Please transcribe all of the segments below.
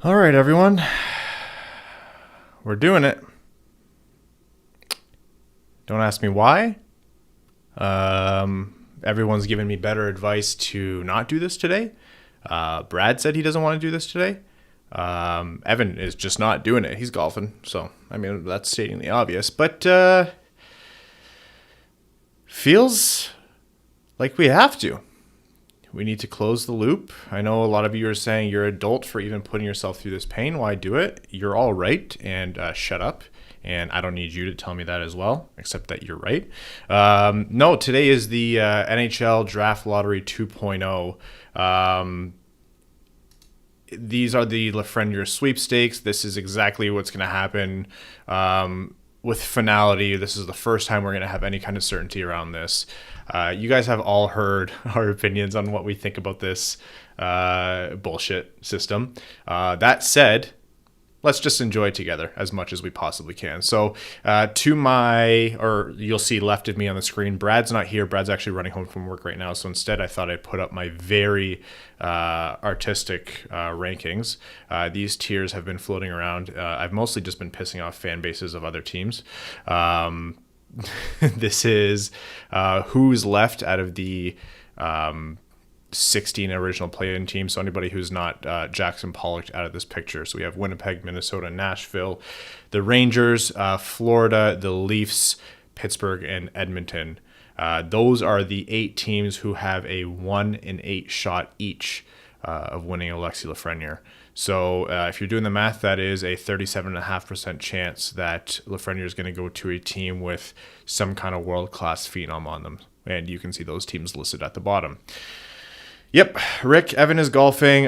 All right, everyone. We're doing it. Don't ask me why. Everyone's given me better advice to not do this today. Brad said he doesn't want to do this today. Evan is just not doing it. He's golfing. So, I mean, that's stating the obvious. But feels like we have to. We need to close the loop. I know a lot of you are saying you're adult for even putting yourself through this pain. Why do it? You're all right, and shut up. And I don't need you to tell me that as well, except that you're right. No, today is the NHL Draft Lottery 2.0. These are the Lafreniere sweepstakes. This is exactly what's going to happen with finality. This is the first time we're going to have any kind of certainty around this. You guys have all heard our opinions on what we think about this bullshit system. That said, let's just enjoy it together as much as we possibly can. So you'll see left of me on the screen, Brad's not here. Brad's actually running home from work right now. So instead, I thought I'd put up my very artistic rankings. These tiers have been floating around. I've mostly just been pissing off fan bases of other teams. This is who's left out of the 16 original play-in teams. So anybody who's not Jackson Pollock out of this picture. So we have Winnipeg, Minnesota, Nashville, the Rangers, Florida, the Leafs, Pittsburgh, and Edmonton. Those are the 8 teams who have a 1-in-8 shot each of winning Alexis Lafreniere. So if you're doing the math, that is a 37.5% chance that Lafreniere is going to go to a team with some kind of world-class phenom on them. And you can see those teams listed at the bottom. Yep, Rick, Evan is golfing.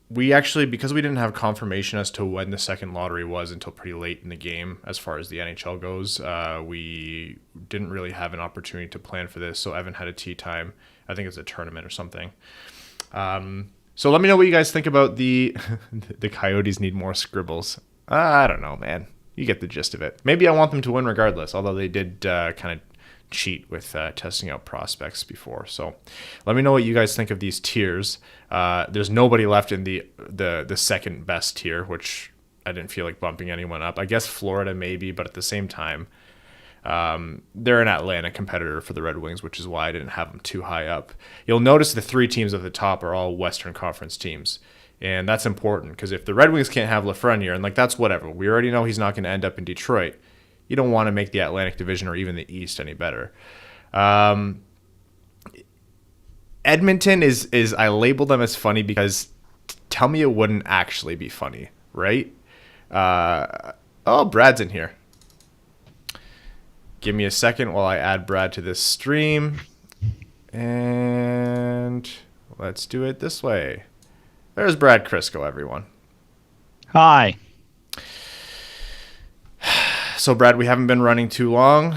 We actually, because we didn't have confirmation as to when the second lottery was until pretty late in the game, as far as the NHL goes, we didn't really have an opportunity to plan for this. So Evan had a tee time. I think it's a tournament or something. So let me know what you guys think about the Coyotes need more scribbles. I don't know, man. You get the gist of it. Maybe I want them to win regardless, although they did kind of cheat with testing out prospects before. So let me know what you guys think of these tiers. There's nobody left in the second best tier, which I didn't feel like bumping anyone up. I guess Florida maybe, but at the same time, they're an Atlanta competitor for the Red Wings, which is why I didn't have them too high up. You'll notice the 3 teams at the top are all Western Conference teams. And that's important because if the Red Wings can't have Lafreniere, and that's whatever. We already know he's not going to end up in Detroit. You don't want to make the Atlantic Division or even the East any better. Edmonton is I label them as funny because tell me it wouldn't actually be funny, right? Brad's in here. Give me a second while I add Brad to this stream. And let's do it this way. There's Brad Crisco, everyone. Hi. So, Brad, we haven't been running too long.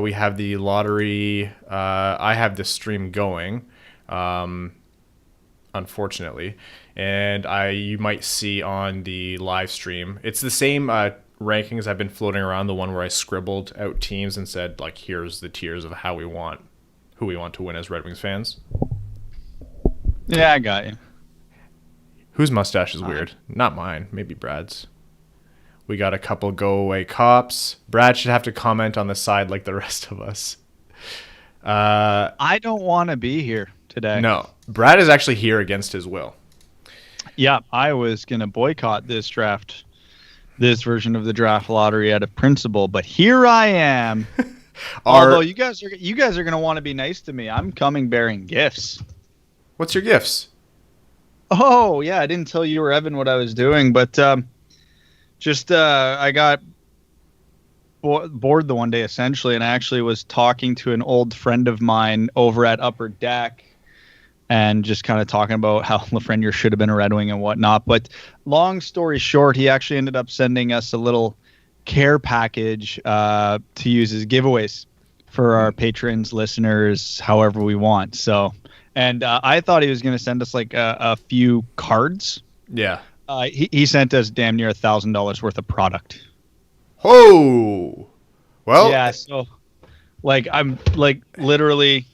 We have the lottery. I have the stream going, unfortunately. And you might see on the live stream, it's the same rankings I've been floating around, the one where I scribbled out teams and said, here's the tiers of who we want to win as Red Wings fans. Yeah, I got you. Whose mustache is weird? Not mine. Maybe Brad's. We got a couple go-away cops. Brad should have to comment on the side like the rest of us. I don't want to be here today. No. Brad is actually here against his will. Yeah, I was going to boycott this version of the draft lottery out of principle, but here I am. Although you guys are going to want to be nice to me. I'm coming bearing gifts. What's your gifts? Oh, yeah, I didn't tell you or Evan what I was doing, but I got bored the one day, essentially, and I actually was talking to an old friend of mine over at Upper Deck and just kind of talking about how Lafreniere should have been a Red Wing and whatnot. But long story short, he actually ended up sending us a little care package to use as giveaways for our patrons, listeners, however we want. So, and I thought he was going to send us a few cards. Yeah. He sent us damn near $1,000 worth of product. Oh, well. Yeah. So, I'm literally.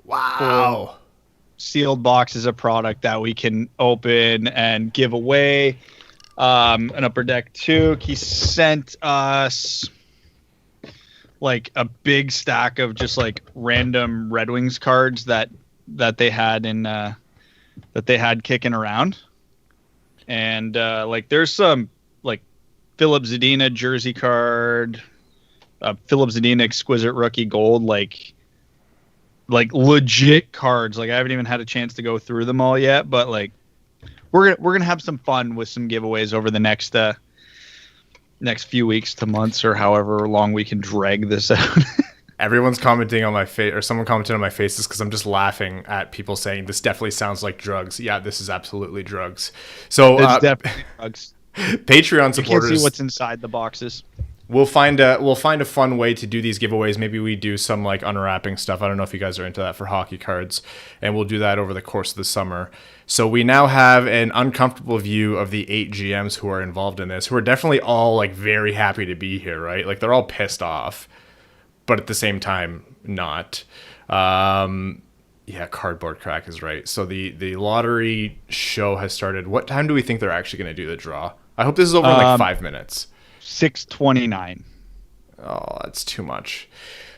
Wow. sealed boxes of product that we can open and give away. An Upper Deck Toque. He sent us like a big stack of just like random Red Wings cards that they had kicking around. And like there's some like Philip Zadina jersey card, Philip Zadina exquisite rookie gold, like legit cards. Like I haven't even had a chance to go through them all yet, but like we're gonna have some fun with some giveaways over the next few weeks to months, or however long we can drag this out. Everyone's commenting on my face, or someone commented on my faces, because I'm just laughing at people saying this definitely sounds like drugs. Yeah, this is absolutely drugs. So it's definitely drugs. Patreon supporters, you can't see what's inside the boxes. We'll find a fun way to do these giveaways. Maybe we do some like unwrapping stuff. I don't know if you guys are into that for hockey cards, and we'll do that over the course of the summer. So we now have an uncomfortable view of the 8 GMs who are involved in this, who are definitely all like very happy to be here, right? Like they're all pissed off, but at the same time not. Yeah, Cardboard Crack is right. So the lottery show has started. What time do we think they're actually going to do the draw? I hope this is over in like 5 minutes. 6:29. Oh, that's too much.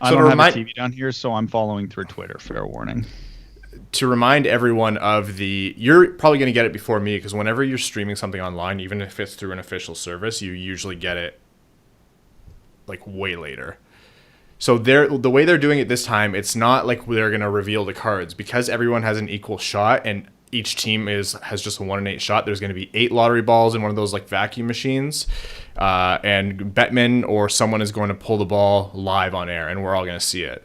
I don't have a TV down here, so I'm following through Twitter. Fair warning. To remind everyone of you're probably going to get it before me, because whenever you're streaming something online, even if it's through an official service, you usually get it like way later. So the way they're doing it this time, it's not like they're going to reveal the cards, because everyone has an equal shot and each team has just a 1 in 8 shot. There's going to be 8 lottery balls in one of those like vacuum machines, and Bettman or someone is going to pull the ball live on air, and we're all going to see it.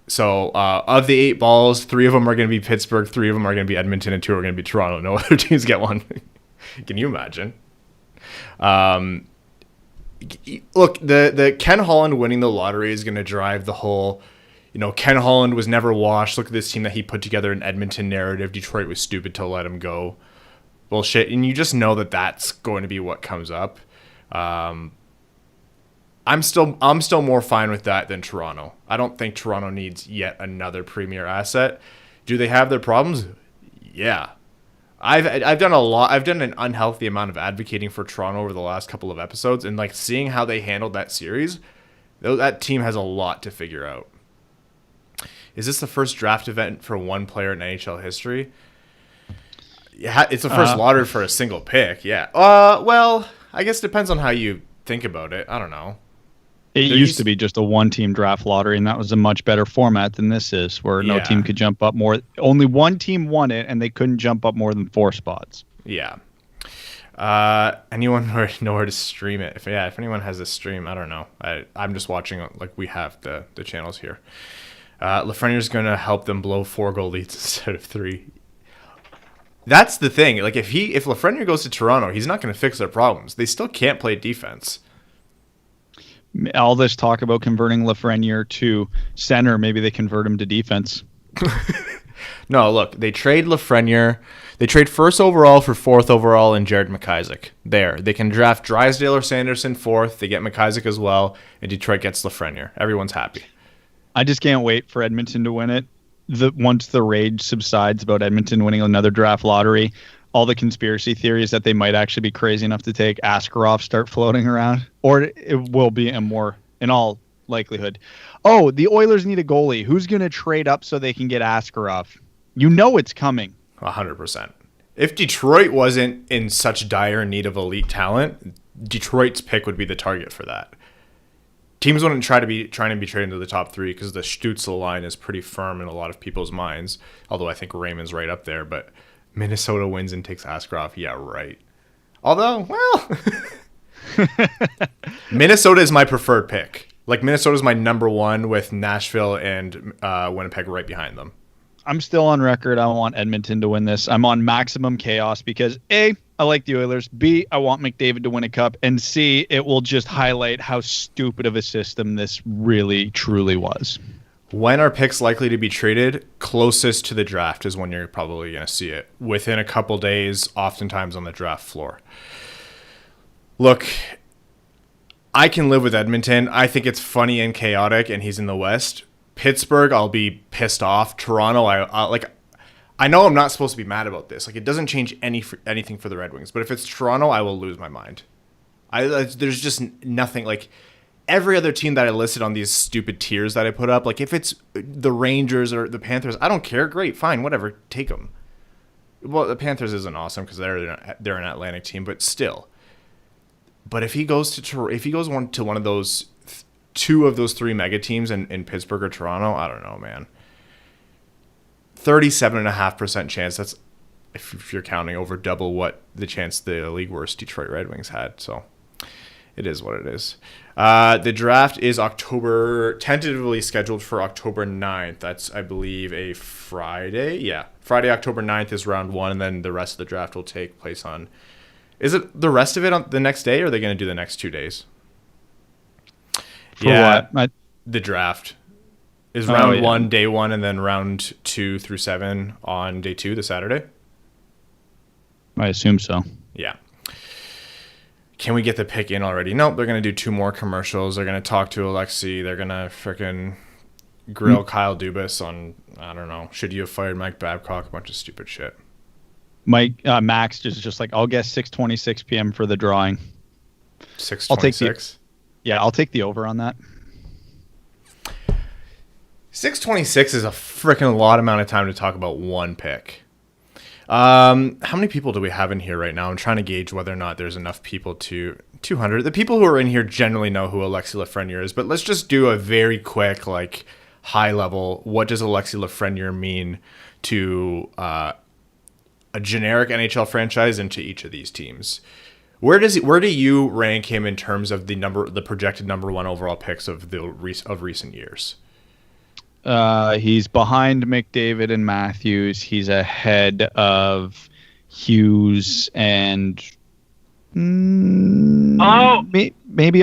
So of the 8 balls, 3 of them are going to be Pittsburgh, 3 of them are going to be Edmonton, and 2 are going to be Toronto. No other teams get one. Can you imagine? Look, the Ken Holland winning the lottery is going to drive the whole, Ken Holland was never washed. Look at this team that he put together in Edmonton narrative. Detroit was stupid to let him go. Bullshit. And you just know that that's going to be what comes up. I'm still more fine with that than Toronto. I don't think Toronto needs yet another premier asset. Do they have their problems? Yeah. I've done a lot. I've done an unhealthy amount of advocating for Toronto over the last couple of episodes, and like seeing how they handled that series, that team has a lot to figure out. Is this the first draft event for one player in NHL history? Yeah, it's the first lottery for a single pick. Yeah. Well, I guess it depends on how you think about it. I don't know. It used to be just a one-team draft lottery, and that was a much better format than this is, where no team could jump up more. Only one team won it, and they couldn't jump up more than 4 spots. Yeah. Anyone know where to stream it? If anyone has a stream, I don't know. I'm just watching, like we have the channels here. Lafreniere's going to help them blow 4-goal leads instead of 3. That's the thing. Like if Lafreniere goes to Toronto, he's not going to fix their problems. They still can't play defense. All this talk about converting Lafreniere to center, maybe they convert him to defense. No, look, they trade Lafreniere. They trade 1st overall for 4th overall and Jared McIsaac. There. They can draft Drysdale or Sanderson 4th. They get McIsaac as well, and Detroit gets Lafreniere. Everyone's happy. I just can't wait for Edmonton to win it. Once the rage subsides about Edmonton winning another draft lottery, all the conspiracy theories that they might actually be crazy enough to take Askarov start floating around, or it will be in all likelihood. Oh, the Oilers need a goalie. Who's going to trade up so they can get Askarov? You know it's coming. 100%. If Detroit wasn't in such dire need of elite talent, Detroit's pick would be the target for that. Teams wouldn't trying to be traded into the top 3 because the Stützle line is pretty firm in a lot of people's minds, although I think Raymond's right up there, but Minnesota wins and takes Askarov. Yeah, right. Although, well, Minnesota is my preferred pick. Like, Minnesota is my number 1 with Nashville and Winnipeg right behind them. I'm still on record. I want Edmonton to win this. I'm on maximum chaos because A, I like the Oilers. B, I want McDavid to win a cup. And C, it will just highlight how stupid of a system this really, truly was. When are picks likely to be traded? Closest to the draft is when you're probably going to see it. Within a couple days, oftentimes on the draft floor. Look, I can live with Edmonton. I think it's funny and chaotic, and he's in the West. Pittsburgh, I'll be pissed off. Toronto, I know I'm not supposed to be mad about this. Like, it doesn't change anything for the Red Wings. But if it's Toronto, I will lose my mind. There's just nothing like every other team that I listed on these stupid tiers that I put up. Like, if it's the Rangers or the Panthers, I don't care. Great, fine, whatever, take them. Well, the Panthers isn't awesome because they're an Atlantic team, but still. But if he goes to one of those two of those three mega teams in Pittsburgh or Toronto, I don't know, man. 37.5% chance. That's if you're counting over double what the chance the league worst Detroit Red Wings had. So it is what it is. The draft is tentatively scheduled for October 9th. That's, I believe, a Friday. Yeah, Friday, October 9th is round 1, and then the rest of the draft will take place on. Is it the rest of it on the next day, or are they going to do the next 2 days? For what? The draft is round 1, day 1, and then round 2 through 7 on day 2, the Saturday. I assume so. Yeah. Can we get the pick in already? Nope, they're going to do 2 more commercials. They're going to talk to Alexi. They're going to freaking grill Kyle Dubas on, I don't know, should you have fired Mike Babcock? A bunch of stupid shit. Max is just like, I'll guess 6:26 p.m. for the drawing. 6:26? I'll take the over on that. 6:26 is a freaking lot amount of time to talk about one pick. How many people do we have in here right now? I'm trying to gauge whether or not there's enough people to 200. The people who are in here generally know who Alexis Lafreniere is, but let's just do a very quick, like, high level. What does Alexis Lafreniere mean to a generic NHL franchise and to each of these teams? Where do you rank him in terms of the projected number 1 overall picks of recent years? He's behind McDavid and Matthews. He's ahead of Hughes and maybe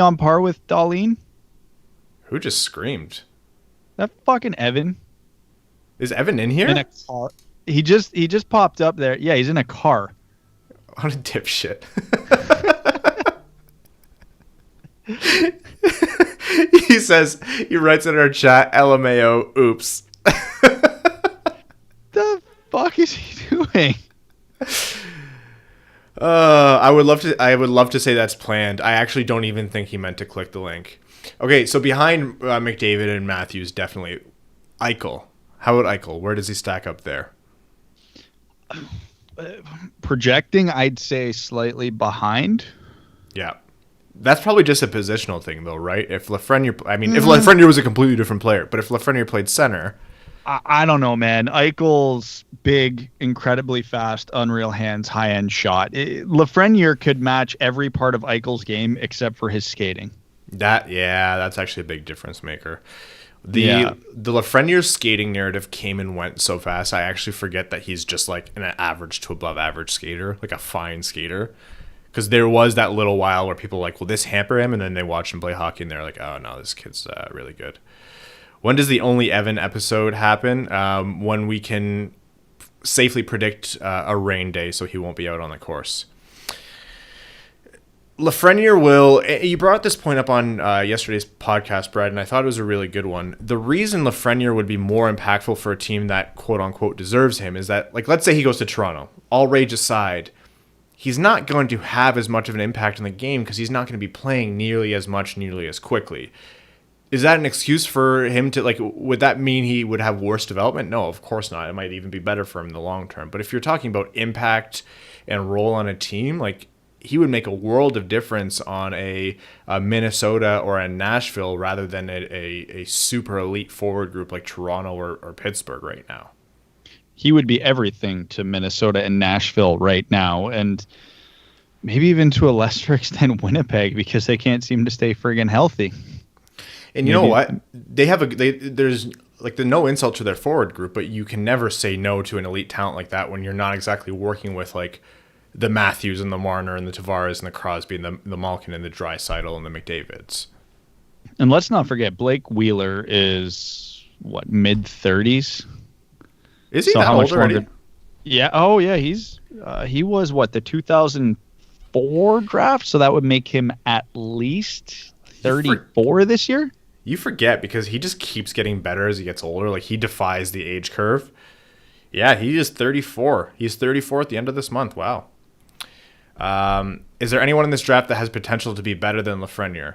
on par with Dahlin. Who just screamed? That fucking Evan. Is Evan in here? In a car. He just popped up there. Yeah, he's in a car. What a dipshit. He writes in our chat, LMAO, oops. The fuck is he doing? I would love to say that's planned. I actually don't even think he meant to click the link. Okay, so behind McDavid and Matthews, definitely Eichel. How about Eichel? Where does he stack up there? Projecting, I'd say slightly behind. Yeah. That's probably just a positional thing, though, right? If Lafreniere was a completely different player, but if Lafreniere played center... I don't know, man. Eichel's big, incredibly fast, unreal hands, high-end shot. Lafreniere could match every part of Eichel's game except for his skating. That's actually a big difference maker. The Lafreniere skating narrative came and went so fast, I actually forget that he's just like an average to above average skater, like a fine skater. Because there was that little while where people were like, will this hamper him? And then they watch him play hockey and they're like, oh, no, this kid's really good. When does the Only Evan episode happen? When we can safely predict a rain day so he won't be out on the course. Lafreniere will... You brought this point up on yesterday's podcast, Brad, and I thought it was a really good one. The reason Lafreniere would be more impactful for a team that, quote-unquote, deserves him is that, like, let's say he goes to Toronto. All rage aside... He's not going to have as much of an impact in the game because he's not going to be playing nearly as much, nearly as quickly. Is that an excuse for him to, like, would that mean he would have worse development? No, of course not. It might even be better for him in the long term. But if you're talking about impact and role on a team, like, he would make a world of difference on a Minnesota or a Nashville rather than a super elite forward group like Toronto or Pittsburgh right now. He would be everything to Minnesota and Nashville right now, and maybe even to a lesser extent Winnipeg because they can't seem to stay friggin' healthy. And you know what? There's like the no insult to their forward group, but you can never say no to an elite talent like that when you're not exactly working with like the Matthews and the Marner and the Tavares and the Crosby and the Malkin and the Draisaitl and the McDavids. And let's not forget Blake Wheeler is mid-30s. Is he that old already? Yeah. Oh, yeah. He was the 2004 draft, so that would make him at least 34 this year. You forget because he just keeps getting better as he gets older. Like he defies the age curve. Yeah, he is 34. He's 34 at the end of this month. Wow. Is there anyone in this draft that has potential to be better than Lafreniere?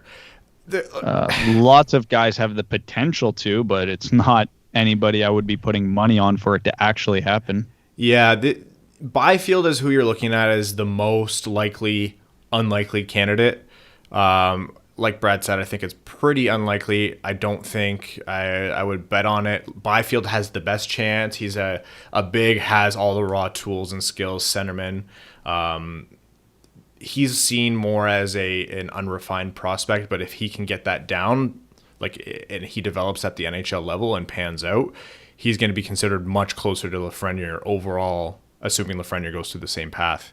Lots of guys have the potential to, but it's not anybody I would be putting money on for it to actually happen. Yeah, Byfield is who you're looking at as the most unlikely candidate. Like Brad said, I think it's pretty unlikely. I don't think I would bet on it. Byfield has the best chance. He's a big, has all the raw tools and skills centerman. He's seen more as an unrefined prospect, but if he can get that down, and he develops at the NHL level and pans out, he's going to be considered much closer to Lafreniere overall, assuming Lafreniere goes through the same path.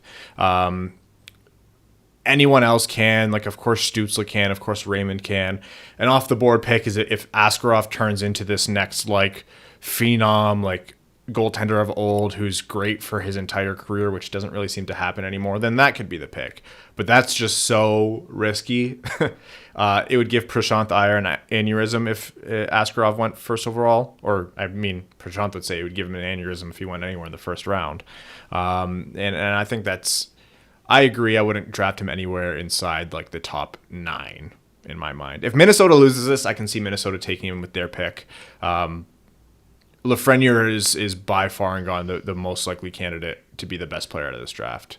Anyone else can, of course Stützle can, of course Raymond can. An off the board pick is if Askarov turns into this next phenom, goaltender of old who's great for his entire career, which doesn't really seem to happen anymore, then that could be the pick. But that's just so risky. It would give Prashant Iyer an aneurysm if Askarov went first overall. Or, Prashant would say it would give him an aneurysm if he went anywhere in the first round. And I think I agree. I wouldn't draft him anywhere inside the top 9 in my mind. If Minnesota loses this, I can see Minnesota taking him with their pick. Lafreniere is by far and gone the most likely candidate to be the best player out of this draft.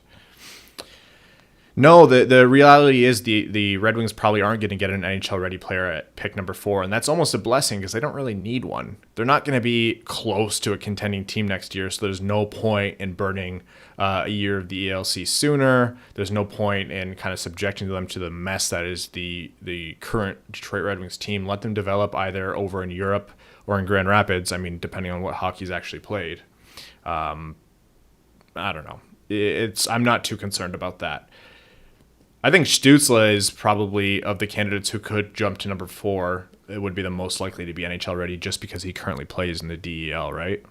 No, the reality is the Red Wings probably aren't going to get an NHL-ready player at pick number 4, and that's almost a blessing because they don't really need one. They're not going to be close to a contending team next year, so there's no point in burning a year of the ELC sooner. There's no point in kind of subjecting them to the mess that is the current Detroit Red Wings team. Let them develop either over in Europe or in Grand Rapids, depending on what hockey's actually played. I don't know. I'm not too concerned about that. I think Stützle is probably, of the candidates who could jump to number 4, it would be the most likely to be NHL ready just because he currently plays in the DEL, right?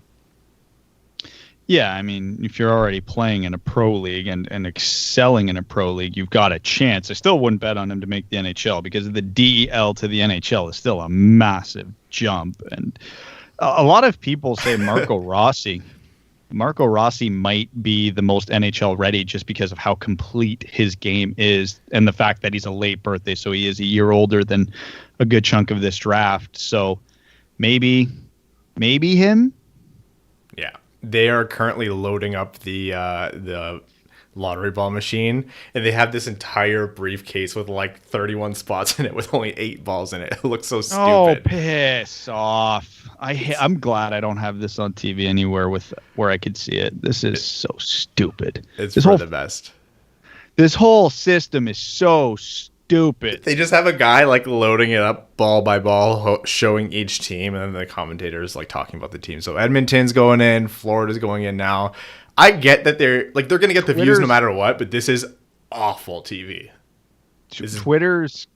Yeah, if you're already playing in a pro league and excelling in a pro league, you've got a chance. I still wouldn't bet on him to make the NHL because the DEL to the NHL is still a massive jump. And a lot of people say Marco Rossi. Marco Rossi might be the most NHL ready just because of how complete his game is and the fact that he's a late birthday. So he is a year older than a good chunk of this draft. So maybe him. Yeah. They are currently loading up the lottery ball machine, and they have this entire briefcase with 31 spots in it with only 8 balls in it. It looks so stupid. Oh, piss off. I'm glad I don't have this on TV anywhere where I could see it. This is so stupid. It's for the best. This whole system is so stupid. They just have a guy loading it up ball by ball, showing each team, and then the commentators talking about the team. So Edmonton's going in, Florida's going in now. I get that they're going to get the views no matter what, but this is awful TV. Twitter's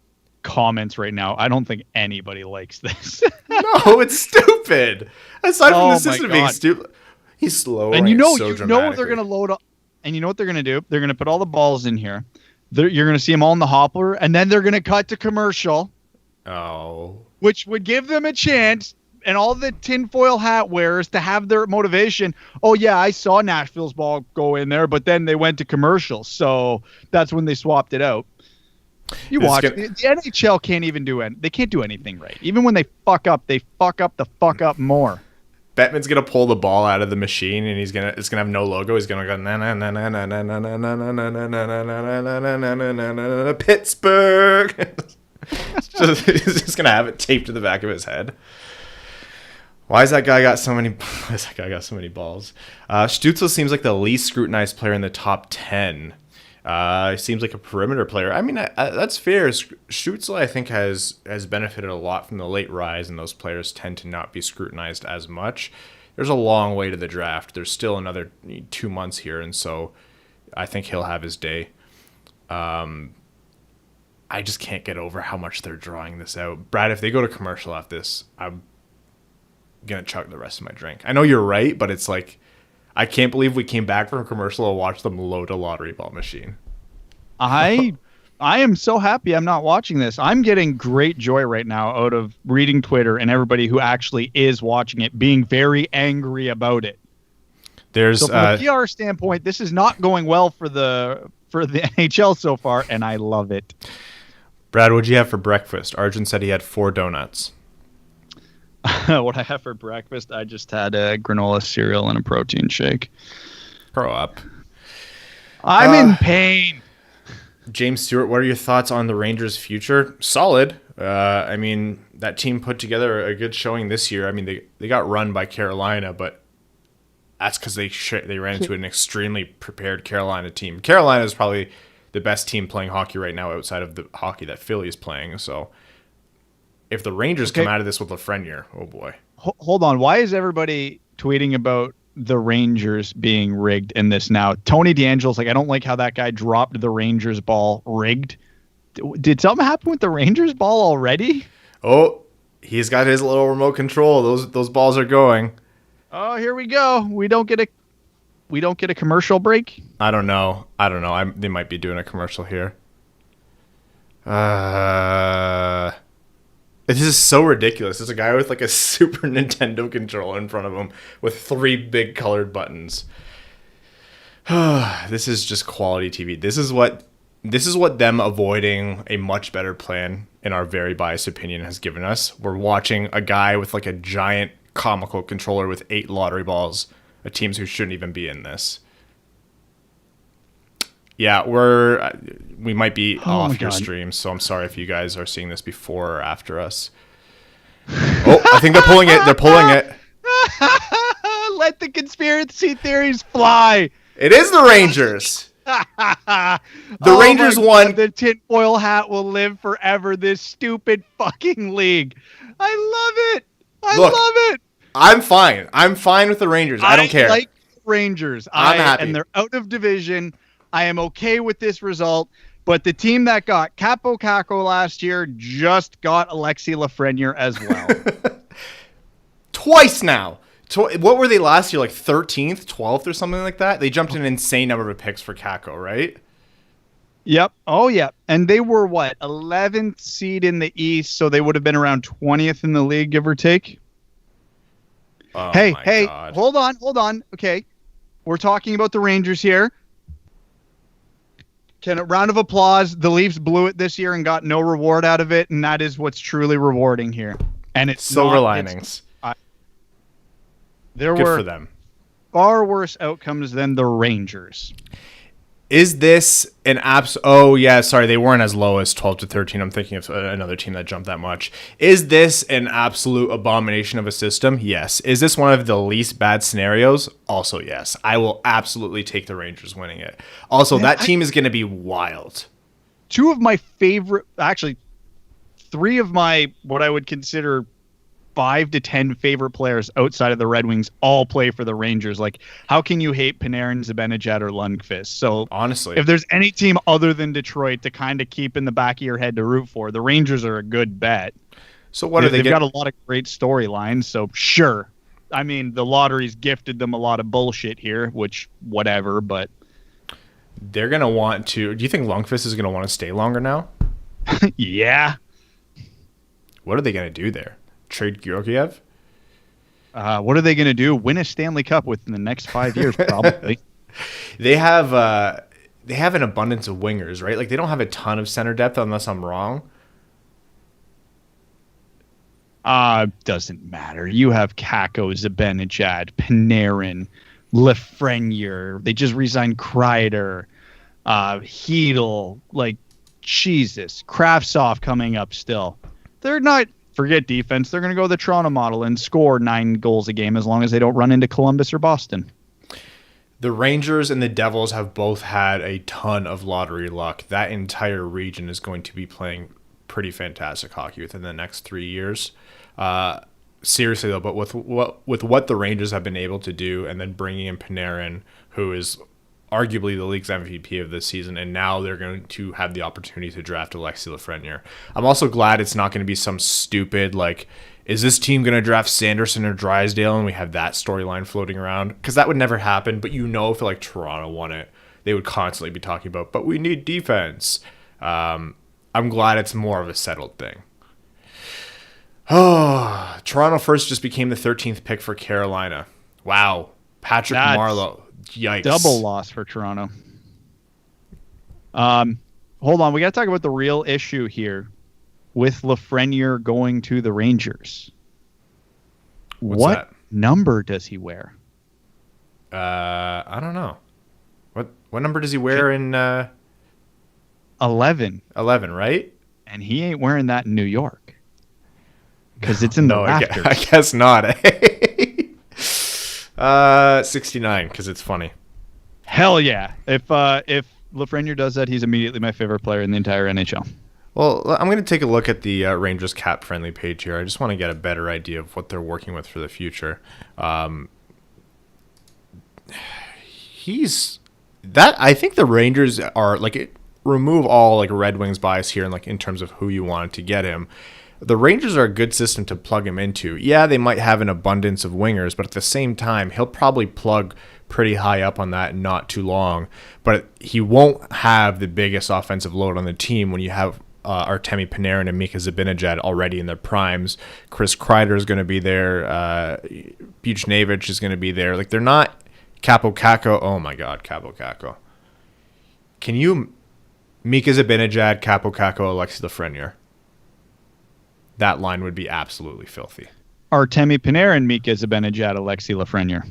comments right now, I don't think anybody likes this. No, it's stupid. Aside from the system being stupid, he's slow. And you know they're going to load up. And you know what they're going to do? They're going to put all the balls in here. You're going to see them all in the hopper, and then they're going to cut to commercial. Oh. Which would give them a chance, and all the tinfoil hat wearers to have their motivation. Oh, yeah, I saw Nashville's ball go in there, but then they went to commercial. So that's when they swapped it out. You watch. The NHL can't even do it. They can't do anything right. Even when they fuck up the fuck up more. Bettman's gonna pull the ball out of the machine, and it's gonna have no logo. He's gonna go na na na na na na na na na na na na na na na Pittsburgh. He's just gonna have it taped to the back of his head. Why has that guy got so many? Balls? Stützle seems like the least scrutinized player in the top 10. He seems like a perimeter player. That's fair. Stützle, I think, has benefited a lot from the late rise, and those players tend to not be scrutinized as much. There's a long way to the draft. There's still another 2 months here, and so I think he'll have his day. I just can't get over how much they're drawing this out. Brad, if they go to commercial after this, I'm going to chug the rest of my drink. I know you're right, but it's I can't believe we came back from commercial and watched them load a lottery ball machine. I am so happy I'm not watching this. I'm getting great joy right now out of reading Twitter and everybody who actually is watching it being very angry about it. There's So from a PR standpoint, this is not going well for the NHL so far, and I love it. Brad, what'd you have for breakfast? Arjun said he had 4 donuts. What I have for breakfast, I just had a granola cereal and a protein shake. Grow up. I'm in pain. James Stewart, what are your thoughts on the Rangers' future? Solid. I mean, that team put together a good showing this year. I mean, they got run by Carolina, but that's because they ran into an extremely prepared Carolina team. Carolina is probably the best team playing hockey right now outside of the hockey that Philly is playing. So if the Rangers come out of this with Lafreniere, oh boy. Hold on. Why is everybody tweeting about the Rangers being rigged in this now? Tony DeAngelo's like, I don't like how that guy dropped the Rangers ball rigged. Did something happen with the Rangers ball already? Oh, he's got his little remote control. Those balls are going. Oh, here we go. We don't get a commercial break. I don't know. They might be doing a commercial here. This is so ridiculous. There's a guy with like a Super Nintendo controller in front of him with 3 big colored buttons. This is just quality TV. This is what them avoiding a much better plan, in our very biased opinion, has given us. We're watching a guy with like a giant comical controller with 8 lottery balls, a teams who shouldn't even be in this. Yeah, we might be off your stream, so I'm sorry if you guys are seeing this before or after us. Oh, I think they're pulling it. They're pulling it. Let the conspiracy theories fly. It is the Rangers. The Rangers won. The tinfoil hat will live forever. This stupid fucking league. I love it. I love it. I'm fine. I'm fine with the Rangers. I don't care. I like Rangers. I'm happy. And they're out of division. I am okay with this result, but the team that got Capo Caco last year just got Alexis Lafreniere as well. Twice now. What were they last year? Like 13th, 12th or something like that? They jumped an insane number of picks for Caco, right? Yep. Oh, yeah. And they were, 11th seed in the East, so they would have been around 20th in the league, give or take. Oh, hey, God. hold on. Okay. We're talking about the Rangers here. Can a round of applause? The Leafs blew it this year and got no reward out of it, and that is what's truly rewarding here. And it's silver linings. There Good were for them. Far worse outcomes than the Rangers. Is this an Oh, yeah, sorry, they weren't as low as 12 to 13. I'm thinking of another team that jumped that much. Is this an absolute abomination of a system? Yes. Is this one of the least bad scenarios? Also, yes. I will absolutely take the Rangers winning it. Also, that team is going to be wild. 2 of my favorite, actually, 3 of my, what I would consider 5 to 10 favorite players outside of the Red Wings all play for the Rangers. Like, how can you hate Panarin, Zibanejad, or Lundqvist? So honestly, if there's any team other than Detroit to kind of keep in the back of your head to root for, the Rangers are a good bet. So what are they? They've got a lot of great storylines. So sure, I mean the lottery's gifted them a lot of bullshit here, which whatever. But they're gonna want to. Do you think Lundqvist is gonna want to stay longer now? Yeah. What are they gonna do there? Trade Georgiev? What are they going to do? Win a Stanley Cup within the next 5 years, probably. They have an abundance of wingers, right? Like they don't have a ton of center depth, unless I'm wrong. Doesn't matter. You have Kakko, Zibanejad, Panarin, Lafreniere. They just re-signed Kreider, Hedl. Like Jesus, Kravtsov coming up still. They're not. Forget defense. They're going to go the Toronto model and score 9 goals a game as long as they don't run into Columbus or Boston. The Rangers and the Devils have both had a ton of lottery luck. That entire region is going to be playing pretty fantastic hockey within the next 3 years. Seriously, though, but with what the Rangers have been able to do, and then bringing in Panarin, who is arguably the league's MVP of this season, and now they're going to have the opportunity to draft Alexis Lafreniere. I'm also glad it's not going to be some stupid, like, is this team going to draft Sanderson or Drysdale, and we have that storyline floating around? Because that would never happen, but you know if, like, Toronto won it, they would constantly be talking about, but we need defense. I'm glad it's more of a settled thing. Oh, Toronto first just became the 13th pick for Carolina. Wow. Patrick That's Marleau. Yikes. double loss for Toronto. Hold on. We got to talk about the real issue here with Lafreniere going to the Rangers. What number does he wear? I don't know. What number does he wear in 11? 11, right? And he ain't wearing that in New York because it's in the rafters. I guess not. 69 because it's funny. Hell yeah! If Lafreniere does that, he's immediately my favorite player in the entire NHL. Well, I'm going to take a look at the Rangers cap-friendly page here. I just want to get a better idea of what they're working with for the future. I think the Rangers are remove all Red Wings bias here and in terms of who you wanted to get him. The Rangers are a good system to plug him into. Yeah, they might have an abundance of wingers, but at the same time, he'll probably plug pretty high up on that in not too long. But he won't have the biggest offensive load on the team when you have Artemi Panarin and Mika Zibanejad already in their primes. Chris Kreider is going to be there. Buchnevich is going to be there. They're not Capo Caco. Oh my God, Capo Caco. Can you Mika Zibanejad, Capo Caco, Alexis Lafreniere? That line would be absolutely filthy. Artemi Panarin, Mika Zibanejad, Alexis Lafreniere.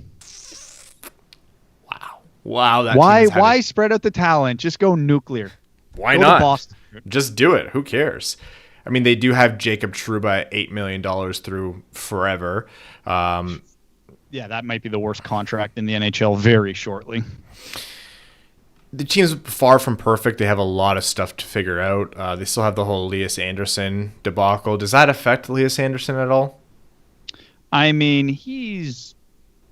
Wow. Why spread out the talent? Just go nuclear. Why not? Boston. Just do it. Who cares? I mean, they do have Jacob Trouba at $8 million through forever. Yeah, that might be the worst contract in the NHL very shortly. The team's far from perfect. They have a lot of stuff to figure out. They still have the whole Elias Anderson debacle. Does that affect Elias Anderson at all? I mean, he's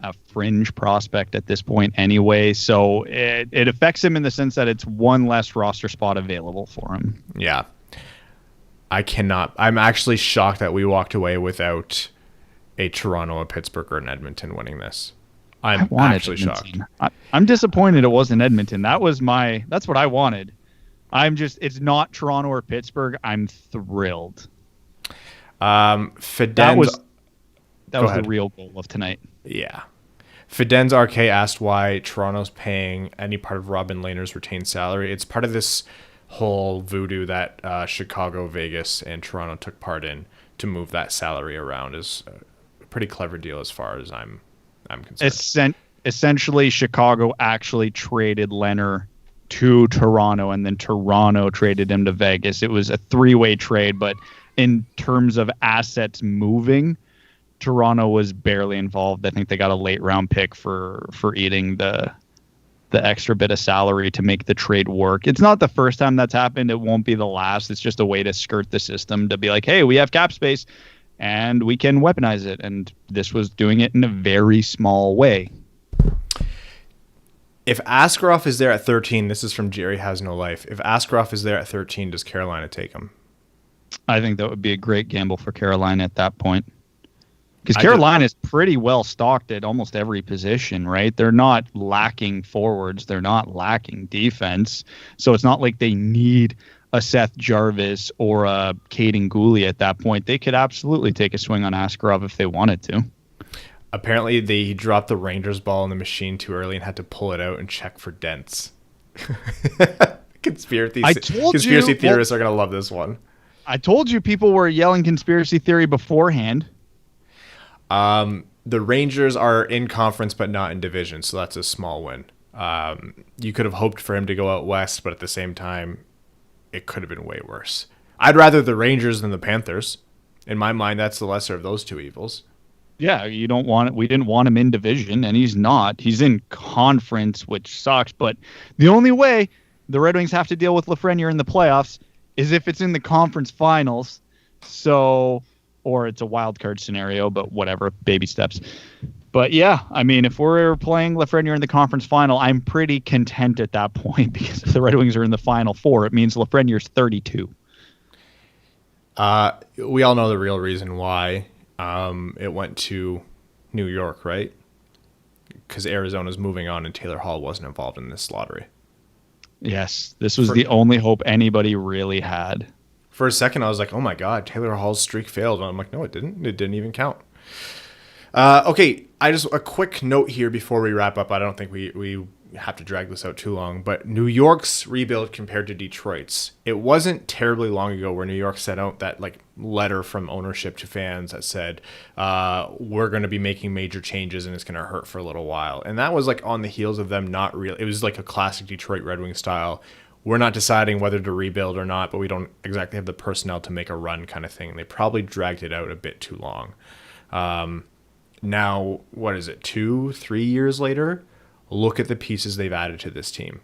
a fringe prospect at this point anyway, so it affects him in the sense that it's one less roster spot available for him. Yeah. I'm actually shocked that we walked away without a Toronto, a Pittsburgh, or an Edmonton winning this. I'm actually shocked. I'm disappointed it wasn't Edmonton. That's what I wanted. It's not Toronto or Pittsburgh. I'm thrilled. That was the real goal of tonight. Yeah. Fiden's RK asked why Toronto's paying any part of Robin Lehner's retained salary. It's part of this whole voodoo that Chicago, Vegas, and Toronto took part in to move that salary around. Is a pretty clever deal as far as I'm concerned. Essentially, Chicago actually traded Lehner to Toronto, and then Toronto traded him to Vegas. It was a three-way trade, but in terms of assets moving, Toronto was barely involved. I think they got a late round pick for eating the extra bit of salary to make the trade work. It's not the first time that's happened. It won't be the last. It's just a way to skirt the system to be like, hey, we have cap space and we can weaponize it. And this was doing it in a very small way. If Askarov is there at 13, this is from Jerry Has No Life. If Askarov is there at 13, does Carolina take him? I think that would be a great gamble for Carolina at that point. Because Carolina is pretty well stocked at almost every position, right? They're not lacking forwards. They're not lacking defense. So it's not like they need a Seth Jarvis or a Caden Gooley at that point. They could absolutely take a swing on Askarov if they wanted to. Apparently, they dropped the Rangers ball in the machine too early and had to pull it out and check for dents. Conspiracy theorists are going to love this one. I told you people were yelling conspiracy theory beforehand. The Rangers are in conference but not in division, so that's a small win. You could have hoped for him to go out west, but at the same time, it could have been way worse. I'd rather the Rangers than the Panthers. In my mind, that's the lesser of those two evils. Yeah, we didn't want him in division, and he's not. He's in conference, which sucks, but the only way the Red Wings have to deal with Lafreniere in the playoffs is if it's in the conference finals. Or it's a wild card scenario, but whatever, baby steps. But yeah, I mean, if we're playing Lafreniere in the conference final, I'm pretty content at that point because if the Red Wings are in the final four, it means Lafreniere's 32. We all know the real reason why it went to New York, right? Because Arizona's moving on and Taylor Hall wasn't involved in this lottery. Yes, this was the only hope anybody really had. For a second, I was like, oh my God, Taylor Hall's streak failed. And I'm like, no, it didn't. It didn't even count. Okay, just a quick note here before we wrap up. I don't think we have to drag this out too long, but New York's rebuild compared to Detroit's, it wasn't terribly long ago where New York sent out that like letter from ownership to fans that said, we're going to be making major changes and it's going to hurt for a little while. And that was like on the heels of them not real. It was like a classic Detroit Red Wing style. We're not deciding whether to rebuild or not, but we don't exactly have the personnel to make a run kind of thing. And they probably dragged it out a bit too long. Now, what is it, 2-3 years later? Look at the pieces they've added to this team.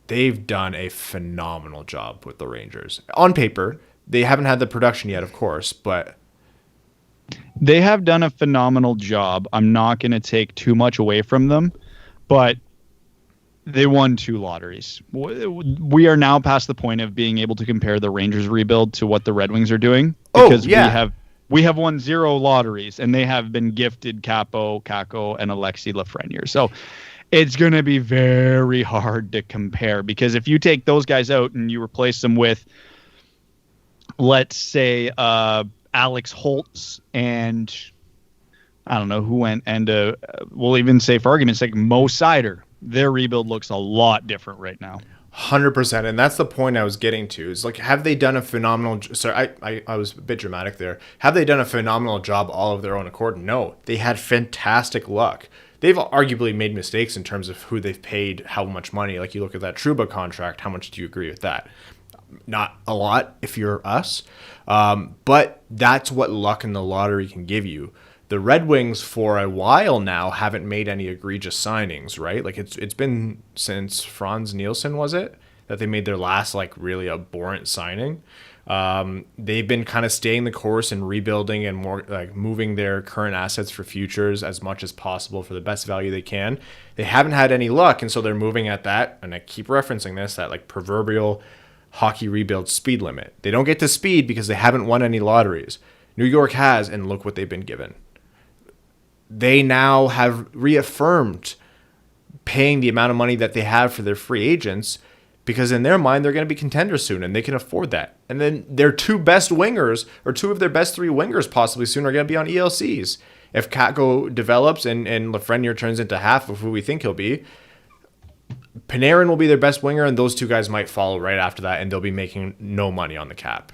They've done a phenomenal job with the Rangers. On paper, they haven't had the production yet, of course, but they have done a phenomenal job. I'm not going to take too much away from them, but they won 2 lotteries. We are now past the point of being able to compare the Rangers rebuild to what the Red Wings are doing, because we have won 0 lotteries, and they have been gifted Capo, Kako, and Alexis Lafreniere. So it's going to be very hard to compare, because if you take those guys out and you replace them with, let's say, Alex Holtz and I don't know who went, and we'll even say for argument's sake, Mo Seider, their rebuild looks a lot different right now. 100%, and that's the point I was getting to. Is like, have they done a phenomenal? Sorry, I was a bit dramatic there. Have they done a phenomenal job all of their own accord? No, they had fantastic luck. They've arguably made mistakes in terms of who they've paid how much money. Like, you look at that Trouba contract. How much do you agree with that? Not a lot if you're us, but that's what luck in the lottery can give you. The Red Wings for a while now haven't made any egregious signings, right? Like, it's been since Franz Nielsen, was it, that they made their last like really abhorrent signing. They've been kind of staying the course and rebuilding and more like moving their current assets for futures as much as possible for the best value they can. They haven't had any luck, and so they're moving at that, and I keep referencing this, that like proverbial hockey rebuild speed limit. They don't get to speed because they haven't won any lotteries. New York has, and look what they've been given. They now have reaffirmed paying the amount of money that they have for their free agents, because in their mind, they're going to be contenders soon and they can afford that. And then their 2 best wingers, or 2 of their best 3 wingers possibly soon, are going to be on ELCs. If Kakko develops and Lafreniere turns into half of who we think he'll be, Panarin will be their best winger, and those 2 guys might follow right after that, and they'll be making no money on the cap.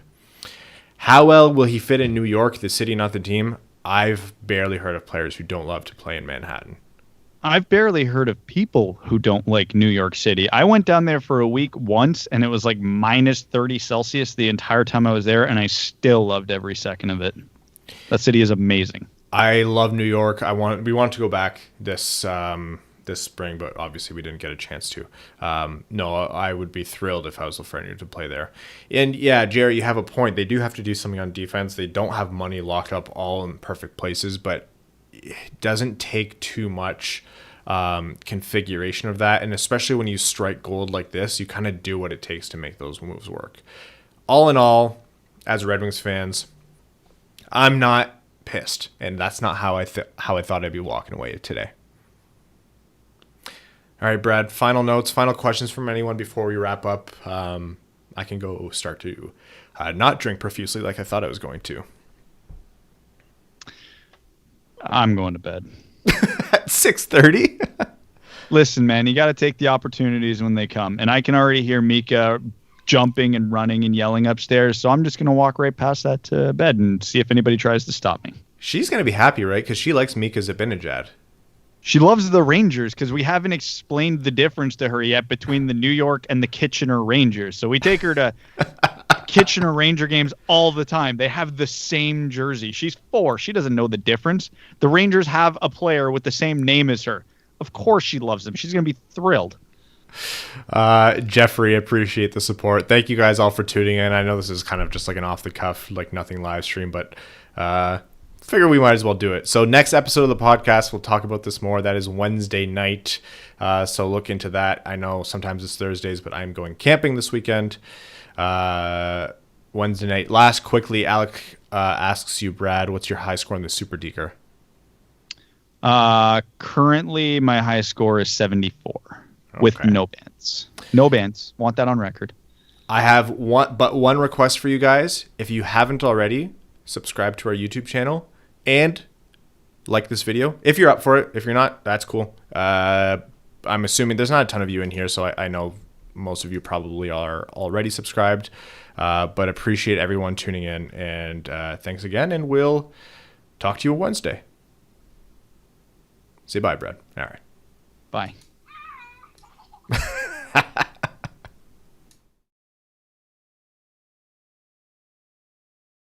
How well will he fit in New York, the city, not the team? I've barely heard of players who don't love to play in Manhattan. I've barely heard of people who don't like New York City. I went down there for a week once, and it was like minus 30 Celsius the entire time I was there, and I still loved every second of it. That city is amazing. I love New York. We want to go back this spring, but obviously we didn't get a chance to. No, I would be thrilled if I was Lafreniere to play there. And yeah, Jerry, you have a point. They do have to do something on defense. They don't have money locked up all in perfect places, but it doesn't take too much configuration of that. And especially when you strike gold like this, you kind of do what it takes to make those moves work. All in all, as Red Wings fans, I'm not pissed, and that's not how I thought I'd be walking away today. All right, Brad, final notes, final questions from anyone before we wrap up. I can go start to not drink profusely like I thought I was going to. I'm going to bed. At 6:30? Listen, man, you got to take the opportunities when they come. And I can already hear Mika jumping and running and yelling upstairs, so I'm just going to walk right past that to bed and see if anybody tries to stop me. She's going to be happy, right? Because she likes Mika Zibanejad. She loves the Rangers because we haven't explained the difference to her yet between the New York and the Kitchener Rangers. So we take her to Kitchener Ranger games all the time. They have the same jersey. She's 4. She doesn't know the difference. The Rangers have a player with the same name as her. Of course she loves them. She's going to be thrilled. Jeffrey, appreciate the support. Thank you guys all for tuning in. I know this is kind of just like an off the cuff, like nothing live stream, but figure we might as well do it. So next episode of the podcast, we'll talk about this more. That is Wednesday night. So look into that. I know sometimes it's Thursdays, but I'm going camping this weekend. Wednesday night. Last quickly, Alec asks you, Brad, what's your high score in the Super Deker? Currently my high score is 74 with no bans. No bans. Want that on record. I have one request for you guys. If you haven't already, subscribe to our YouTube channel and like this video. If you're up for it. If you're not, that's cool. I'm assuming there's not a ton of you in here, so I know most of you probably are already subscribed. But appreciate everyone tuning in, and thanks again, and we'll talk to you Wednesday. Say bye, Brad. All right. Bye.